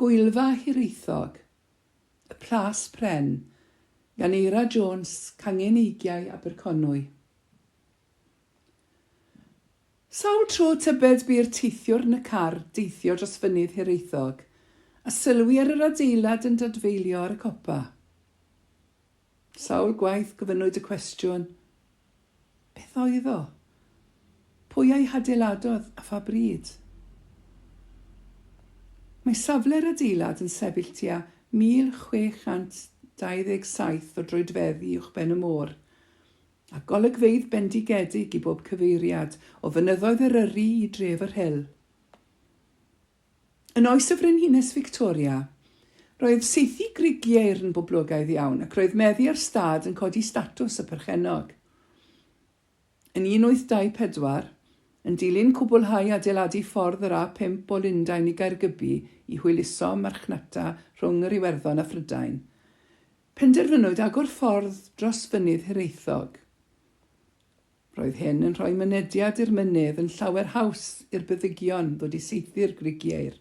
Gwylfa Hiraethog, y Plas Pren, gan Eira Jones, gangen Eigiau Aberconwy. Sawl tro tybed bu'r teithiwr yn y car deithio dros fynydd Hiraethog, a sylwi ar yr adeilad yn dadfeilio ar y copa. Sawl gwaith gofynnwyd y cwestiwn, beth oedd o? Pwy ei hadeiladodd a pha bryd? Mae safle'r adeilad yn sefyll tua 1627 o droedfeddi uwchben y môr, a golygfeydd bendigedig i bob cyfeiriad o fynyddoedd Eryri i dref yr Hyl. Yn oes y Frenhines Victoria, roedd saethu grigiau yn boblogaidd iawn ac roedd meddu ar stad yn codi statws y perchenog. Yn 1824, yn dilyn cwblhau adeiladu ffordd yr A5 o Lundain i Gaergybi i hwyluso marchnata rhwng yr Iwerddon a Phrydain, penderfynwyd agor ffordd dros fynydd Hiraethog. Roedd hyn yn rhoi mynediad i'r mynydd yn llawer haws i'r byddygion ddod i saethu'r grigiau.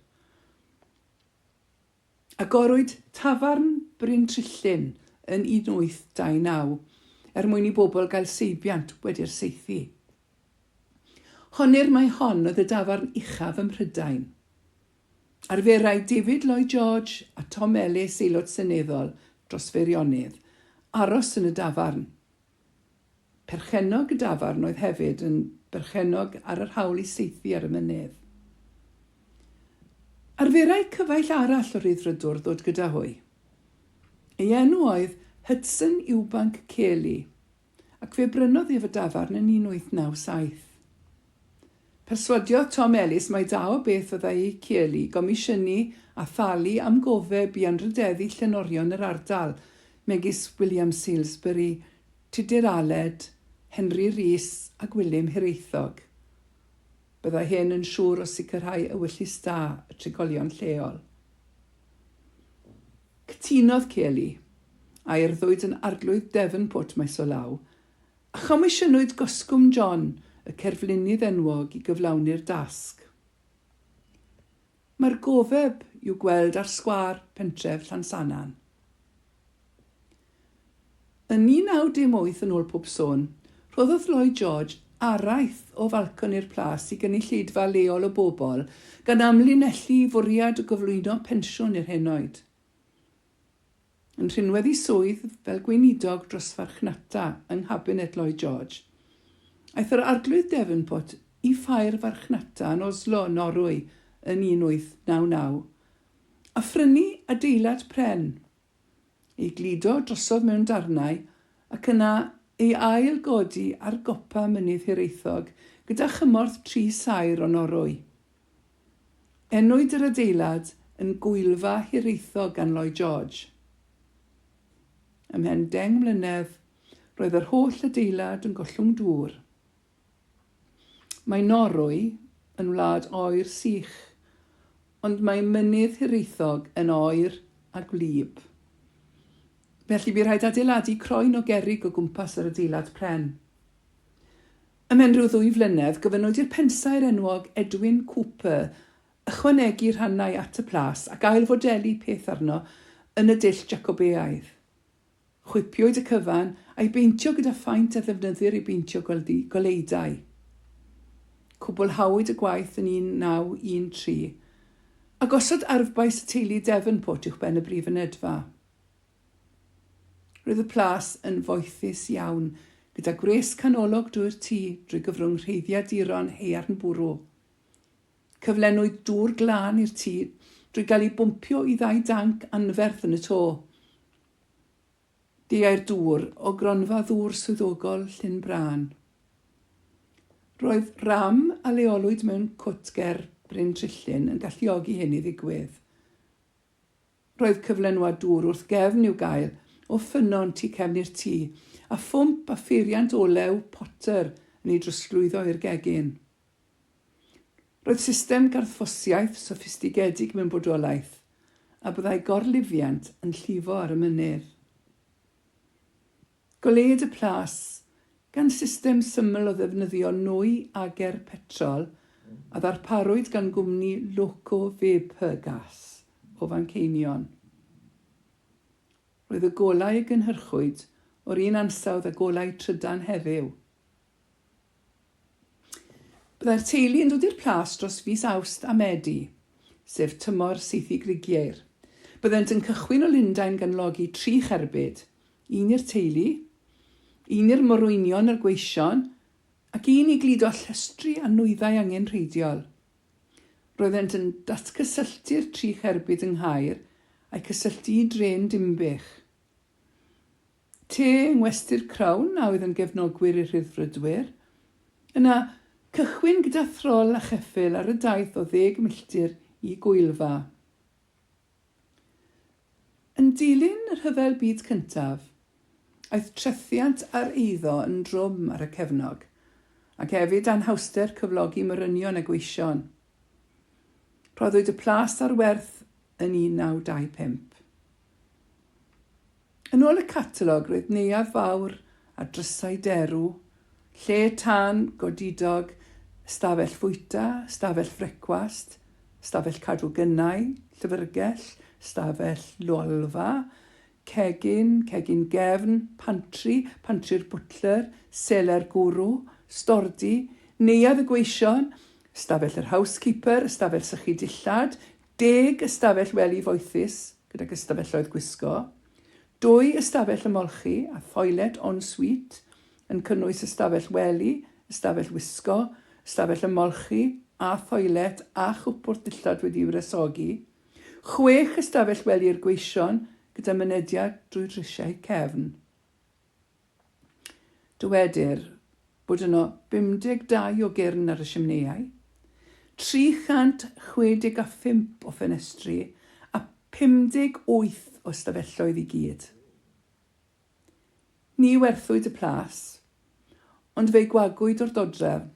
Agorwyd tafarn Bryn Tryllyn yn 1829 mwyn i bobl gael seibiant wedi'r saethu. Honir mai hon oedd y dafarn uchaf ym Mhrydain. Arferai David Lloyd George a Tom Ellis aelod seneddol dros feirionnydd aros yn y dafarn. Perchenog y dafarn oedd hefyd yn berchenog ar yr hawl i saethu ar y mynydd. Arferai cyfaill arall o'r Ryddfrydwr ddod gyda hwy. Ei enw oedd Hudson Ewbank Cayley, ac fe brynodd ef y dafarn yn 1897. Perswadiodd Tom Ellis mai da o beth fyddai ei Cayley gomisiynu a thalu am gofeb i anrhydeddu llenorion yr ardal, megis William Salisbury, Tudur Aled, Henry Rhys a Gwilym Hiraethog. Byddai hyn yn siŵr o sicrhau ewyllus da y trigolion lleol. Cytunodd Cayley, a urddwyd yn arglwydd Devonport maes o law, a chomisiynnwyd Gosgwm John, y cerflunydd enwog i gyflawni'r dasg. Mae'r gofeb i'w gweld ar sgwâr pentref Llansanan. Yn 1918 yn ôl pob sôn, rhoddodd Lloyd George araith o falcon i'r plas i gynulleidfa leol o bobl gan amlinellu fwriad o gyflwyno pensiwn i'r hyn oed. Yn rhinweddu swydd fel gweinidog dros farchnata yng Nghabinet Lloyd George, aeth yr arglwydd Devonport i ffair farchnata yn Oslo, Norwy, yn 1899, a phrynu adeilad pren, ei glido drosodd mewn darnau ac yna ei ail godi ar gopa mynydd Hiraethog gyda chymorth 3 sair o Norwy. Enwyd yr adeilad yn Gwylfa Hiraethog gan Lloyd George. Ymhen 10 mlynedd, roedd yr holl adeilad yn gollwng dŵr. Mae Norwy yn wlad oer sych, ond mae mynydd Hiraethog yn oer a gwlyb. Felly bu rhaid adeiladu croen o gerrig o gwmpas yr adeilad pren. Ymhen rhyw 2 flynedd, gofynnwyd i'r pensau'r enwog Edwin Cooper ychwanegu rhannau at y plas ac ail fodelu peth arno yn y dull Jacobeaidd. Chwipiwyd y cyfan a'i beintio gyda phaint a ddefnyddir i beintio goleidau. Cwblhawyd y gwaith yn 1913, a gosod arfbais y teulu Devonport uwchben y brifynedfa. Roedd y plas yn foethus iawn, gyda gwres canolog drwy'r tŷ drwy gyfrwng rheiddiaduron haearn bwrw. Cyflenwyd dŵr glân i'r tŷ drwy gael ei bwmpio i 2 danc anferth yn y to. Deiau'r dŵr o gronfa ddŵr swyddogol Llyn Bran. Roedd ram a leolwyd mewn cwtger Bryn Tryllyn yn galluogi hyn i ddigwydd. Roedd cyflenwad dŵr wrth gefn i'w gael o ffynon tu cefn i'r tŷ a ffwmp a ffeiriant olew potter yn ei drosglwyddo i'r gegin. Roedd system garthffosiaeth soffistigedig mewn bodolaeth a byddai gorlifiant yn llifo ar y mynydd. Goleued y plas gan system syml o ddefnyddio nwy ager petrol a ddarparwyd gan gwmni Loco Vapor Gas o Fanceinion. Roedd y golau y gynhyrchwyd o'r un ansawdd y golau trydan heddiw. Byddai'r teulu yn dod i'r Plas dros fis Awst a Medi, sef tymor syth i Grigieir. Byddent yn cychwyn o Lundain gan logi 3 cherbyd, un i'r teulu, un i'r morwynion yr gweision, ac un i gludo llestri a nwyddau angenrheidiol. Roeddent yn datgysylltu'r 3 cherbyd yng Nghaer a'i cysylltu i dren Dimbych. Te yng Ngwesty'r Crawn a oedd yn gefnogwyr i'r rhyddfrydwyr. Yna, cychwyn gyda throl a cheffyl ar y daith o 10 milltir i Gwylfa. Yn dilyn yr rhyfel byd cyntaf, aeth trethiant ar eiddo yn drwm ar y cefnog, ac hefyd anhawster cyflogi morynion y gweision. Rhoddwyd y Plas ar werth yn 1925. Yn ôl y catalog roedd neuadd fawr a drysau derw, lle tân godidog, stafell fwyta, stafell frecwast, stafell cadw gynnau, llyfrgell, stafell lolfa, cegin gefn, pantri'r bwtler, seler gwrw, stordi, neuadd y gweision, stafell yr housekeeper, ystafell sychu dillad, 10 ystafell wely foethus gydag ystafelloedd gwisgo, 2 ystafell ymolchi a thoilet en-suite yn cynnwys ystafell wely, ystafell wisgo, ystafell ymolchi a thoilet a chwpwr dillad wedi i'w resogi, 6 ystafell wely'r gweision gyda mynediad drwy drisiau cefn. Dywedir bod yno 52 o gyrn ar y simneau, 365 o ffenestri a 58 o stafelloedd i gyd. Ni werthwyd y Plas, ond fe'i gwagwyd o'r dodrefn.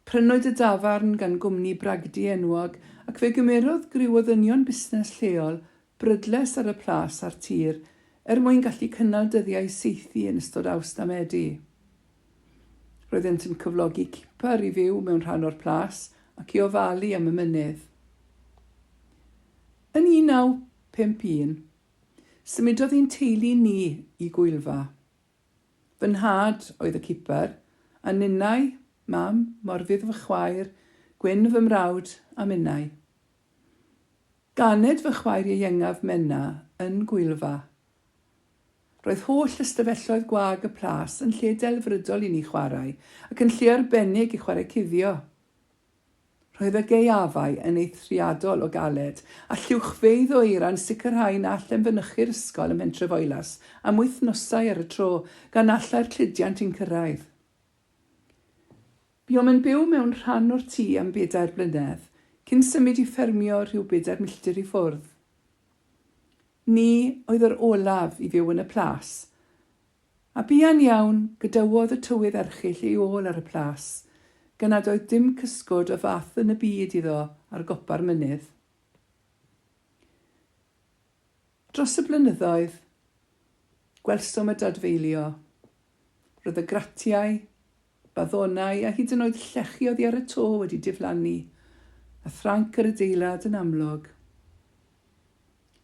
Prynwyd y dafarn gan gwmni bragdi enwog ac fe gymerodd griw o ddynion busnes lleol brydles ar y Plas a'r tir mwyn gallu cynnal dyddiau seithi yn ystod Awst a Medi. Roeddent yn cyflogi cipar i fyw mewn rhan o'r Plas ac i ofalu am y mynydd. Yn 1951, symudodd un teulu ni i Gwylfa. Fy nhad oedd y cipar, a ninnau, mam, Morfydd fy chwaer, Gwyn fy mrawd a minnau. Ganed fy chwaer iengaf Menna yn Gwylfa. Roedd holl ystafelloedd gwag y Plas yn lle delfrydol i ni chwarae ac yn lle arbennig i chwarae cuddio. Roedd y Gaeafau yn eithriadol o galed a llwchfeidd o Eira'n sicrhau na allem fynychu'r ysgol ym Mhentrefoelas am wythnosau ar y tro gan allai'r cludiant i'n cyrraedd. Buom yn byw mewn rhan o'r tŷ am 4 blynedd cyn symud i ffermio rhyw 4 milltir i ffwrdd. Ni oedd yr olaf i fyw yn y Plas, a buan iawn gydawodd y tywydd erchyll i ôl ar y Plas, gan nad oedd dim cysgod o fath yn y byd iddo ar gopa'r mynydd. Dros y blynyddoedd, gwelsom y dadfeilio. Roedd y gratiau, baddonau a hyd yn oed llechi oddi ar y to wedi diflannu, a thranc yr adeilad yn amlwg.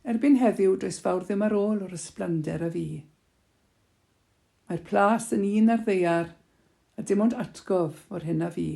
Erbyn heddiw does fawr ddim ar ôl o'r ysblander a fi. Mae'r Plas yn un ar ddeiar, a dim ond atgof o'r hyn a fi.